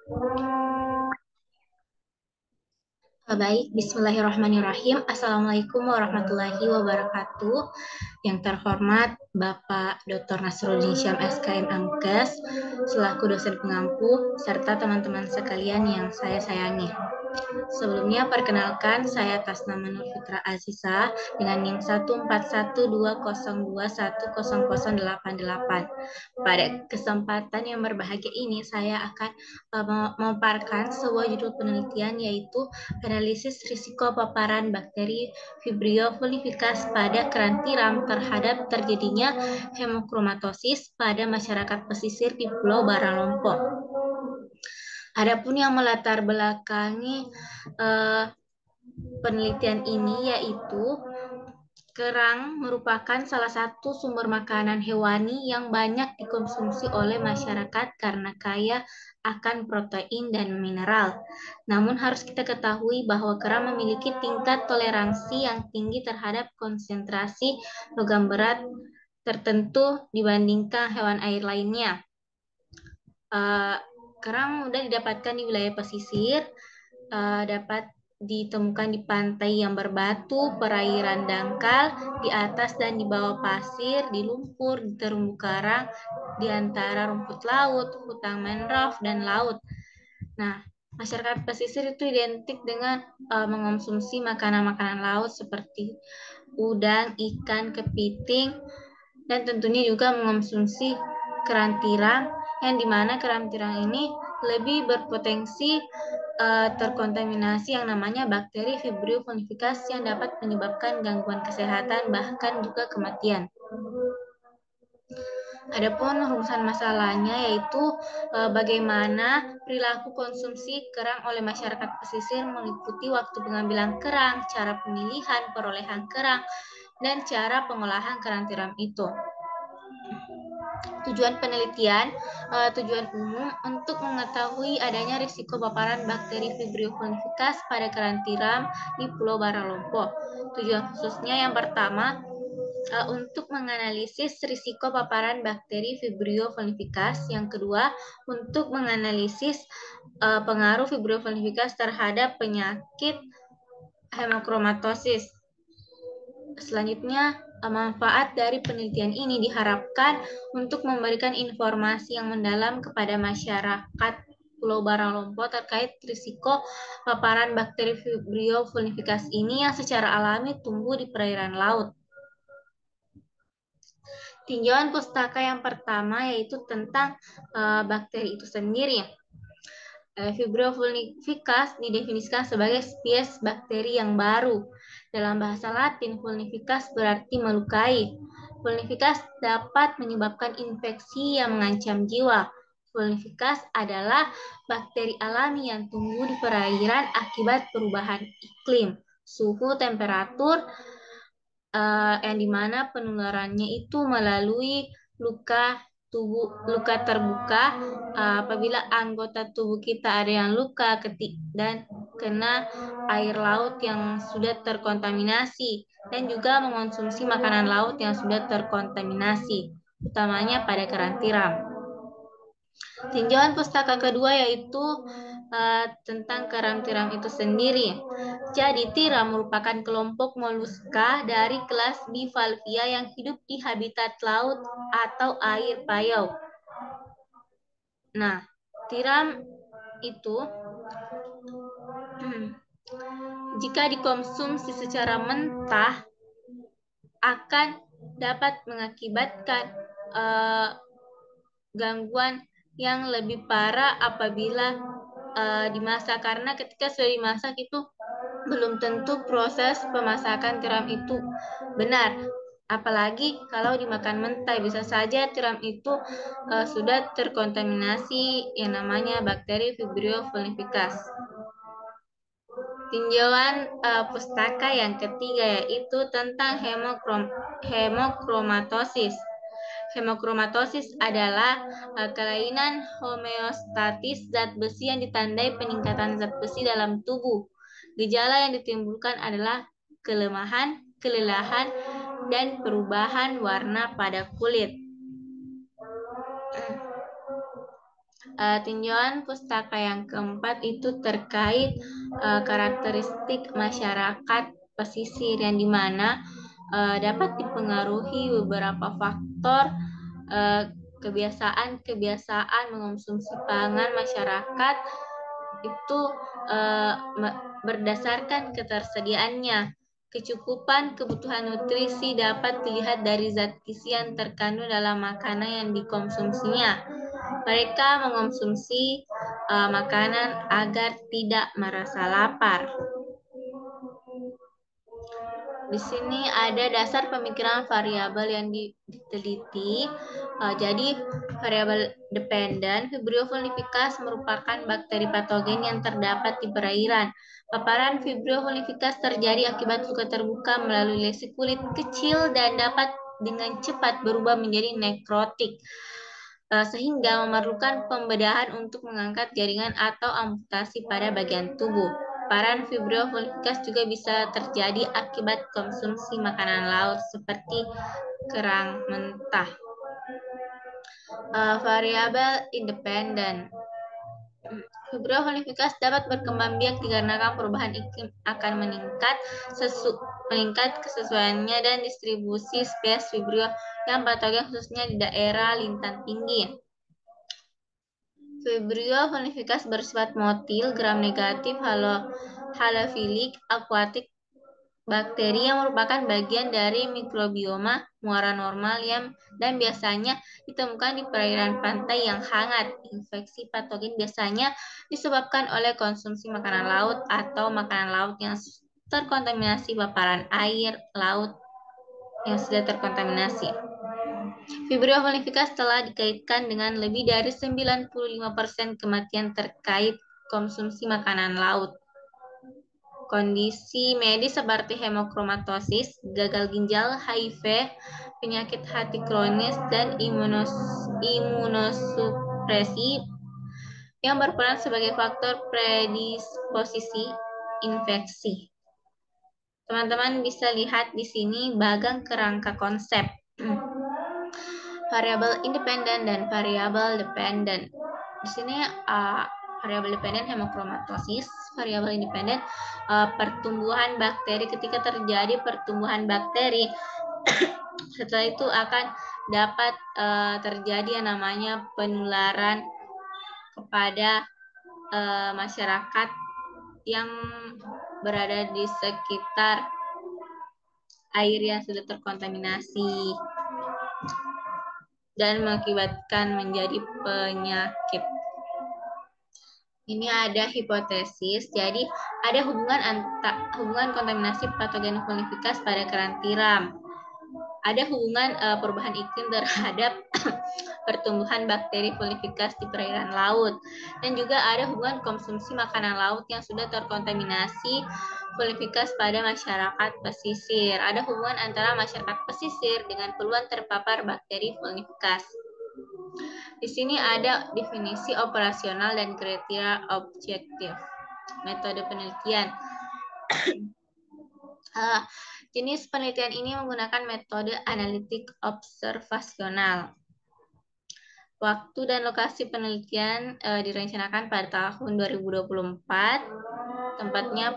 Baik, bismillahirrahmanirrahim. Assalamualaikum warahmatullahi wabarakatuh. Yang terhormat Bapak Dr. Nasruddin Syam SKM Amkes, selaku dosen pengampu, serta teman-teman sekalian yang saya sayangi. Sebelumnya perkenalkan, saya atas nama Nur Fitra Aziza dengan NIM 141202100888. Pada kesempatan yang berbahagia ini, saya akan memaparkan sebuah judul penelitian, yaitu analisis risiko paparan bakteri Vibrio folificus pada keran tiram terhadap terjadinya hemochromatosis pada masyarakat pesisir di Pulau Baralompo. Adapun yang melatar belakangi penelitian ini yaitu kerang merupakan salah satu sumber makanan hewani yang banyak dikonsumsi oleh masyarakat karena kaya akan protein dan mineral. Namun harus kita ketahui bahwa kerang memiliki tingkat toleransi yang tinggi terhadap konsentrasi logam berat tertentu dibandingkan hewan air lainnya. Kerang mudah didapatkan di wilayah pesisir, dapat ditemukan di pantai yang berbatu, perairan dangkal, di atas dan di bawah pasir, di lumpur, di terumbu karang, di antara rumput laut, hutan mangrove, dan laut. Nah, masyarakat pesisir itu identik dengan mengonsumsi makanan-makanan laut seperti udang, ikan, kepiting, dan tentunya juga mengonsumsi kerang tiram, yang dimana kerang tiram ini lebih berpotensi terkontaminasi yang namanya bakteri Vibrio folificus yang dapat menyebabkan gangguan kesehatan bahkan juga kematian. Adapun rumusan masalahnya yaitu bagaimana perilaku konsumsi kerang oleh masyarakat pesisir meliputi waktu pengambilan kerang, cara pemilihan, perolehan kerang, dan cara pengolahan kerang tiram itu. Tujuan penelitian, tujuan umum untuk mengetahui adanya risiko paparan bakteri Vibrio folificus pada kerang tiram di Pulau Baralompo. Tujuan khususnya yang pertama, untuk menganalisis risiko paparan bakteri Vibrio folificus. Yang kedua, untuk menganalisis pengaruh Vibrio folificus terhadap penyakit hemochromatosis. Selanjutnya, manfaat dari penelitian ini diharapkan untuk memberikan informasi yang mendalam kepada masyarakat Pulau Baralompo terkait risiko paparan bakteri Vibrio folificus ini yang secara alami tumbuh di perairan laut. Tinjauan pustaka yang pertama yaitu tentang bakteri itu sendiri. Vibrio folificus didefinisikan sebagai spesies bakteri yang baru. Dalam bahasa Latin, folificus berarti melukai. Folificus dapat menyebabkan infeksi yang mengancam jiwa. Folificus adalah bakteri alami yang tumbuh di perairan akibat perubahan iklim, suhu, temperatur, yang dimana penularannya itu melalui luka terbuka. Apabila anggota tubuh kita ada yang luka dan kena air laut yang sudah terkontaminasi, dan juga mengonsumsi makanan laut yang sudah terkontaminasi, utamanya pada kerang tiram. Tinjauan pustaka kedua yaitu tentang kerang tiram itu sendiri. Jadi tiram merupakan kelompok moluska dari kelas Bivalvia yang hidup di habitat laut atau air payau. Nah, tiram itu jika dikonsumsi secara mentah akan dapat mengakibatkan gangguan yang lebih parah apabila dimasak, karena ketika sudah dimasak itu belum tentu proses pemasakan tiram itu benar. Apalagi kalau dimakan mentah, bisa saja tiram itu sudah terkontaminasi yang namanya bakteri Vibrio folificus. Tinjauan pustaka yang ketiga yaitu tentang hemochromatosis. Hemochromatosis adalah kelainan homeostatis zat besi yang ditandai peningkatan zat besi dalam tubuh. Gejala yang ditimbulkan adalah kelemahan, kelelahan, dan perubahan warna pada kulit. Tinjauan pustaka yang keempat itu terkait karakteristik masyarakat pesisir yang dimana dapat dipengaruhi beberapa faktor kebiasaan mengonsumsi pangan masyarakat itu berdasarkan ketersediaannya. Kecukupan kebutuhan nutrisi dapat dilihat dari zat gizi yang terkandung dalam makanan yang dikonsumsinya. Mereka mengonsumsi makanan agar tidak merasa lapar. Di sini ada dasar pemikiran variabel yang diteliti. Jadi variabel dependen, Vibrio vulnificus merupakan bakteri patogen yang terdapat di perairan. Paparan Vibrio vulnificus terjadi akibat luka terbuka melalui lesi kulit kecil dan dapat dengan cepat berubah menjadi nekrotik, sehingga memerlukan pembedahan untuk mengangkat jaringan atau amputasi pada bagian tubuh. Paparan Vibrio vulnificus juga bisa terjadi akibat konsumsi makanan laut seperti kerang mentah. Variabel independen. Vibrio vulnificus dapat berkembang biak dikarenakan perubahan iklim akan meningkat kesesuaiannya dan distribusi spesies Vibrio yang patogen khususnya di daerah lintang tinggi. Vibrio vulnificus bersifat motil, gram negatif, halofilik, akuatik, bakteri yang merupakan bagian dari mikrobioma muara normal dan biasanya ditemukan di perairan pantai yang hangat. Infeksi patogen biasanya disebabkan oleh konsumsi makanan laut atau makanan laut yang terkontaminasi paparan air laut yang sudah terkontaminasi. Vibrio vulnificus telah dikaitkan dengan lebih dari 95% kematian terkait konsumsi makanan laut. Kondisi medis seperti hemochromatosis, gagal ginjal, HIV, penyakit hati kronis, dan imunosupresi yang berperan sebagai faktor predisposisi infeksi. Teman-teman bisa lihat di sini bagang kerangka konsep. Variabel independen dan variabel dependen. Di sini variabel dependen hemochromatosis, variabel independen pertumbuhan bakteri. Ketika terjadi pertumbuhan bakteri, setelah itu akan dapat terjadi yang namanya penularan kepada masyarakat yang berada di sekitar air yang sudah terkontaminasi dan mengakibatkan menjadi penyakit. Ini ada hipotesis, jadi ada hubungan kontaminasi patogen vulnificus pada kerang tiram. Ada hubungan perubahan iklim terhadap pertumbuhan bakteri vulnificus di perairan laut. Dan juga ada hubungan konsumsi makanan laut yang sudah terkontaminasi vulnificus pada masyarakat pesisir. Ada hubungan antara masyarakat pesisir dengan peluang terpapar bakteri vulnificus. Di sini ada definisi operasional dan kriteria objektif. Metode penelitian. Jenis penelitian ini menggunakan metode analitik observasional. Waktu dan lokasi penelitian direncanakan pada tahun 2024. Tempatnya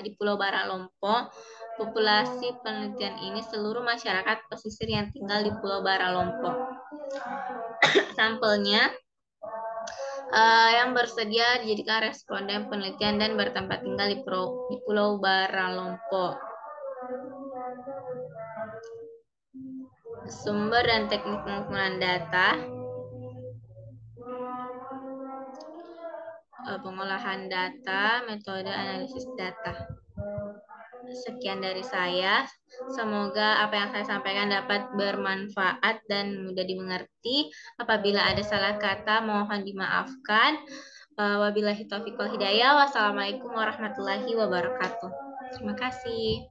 di Pulau Baralompo. Populasi penelitian ini seluruh masyarakat pesisir yang tinggal di Pulau Baralompo. Sampelnya yang bersedia dijadikan responden penelitian dan bertempat tinggal di Pulau Baralompo. Sumber dan teknik pengumpulan data, pengolahan data, metode analisis data. Sekian dari saya. Semoga apa yang saya sampaikan dapat bermanfaat dan mudah dimengerti. Apabila ada salah kata, mohon dimaafkan. Wabillahi taufiq wal hidayah. Wassalamualaikum warahmatullahi wabarakatuh. Terima kasih.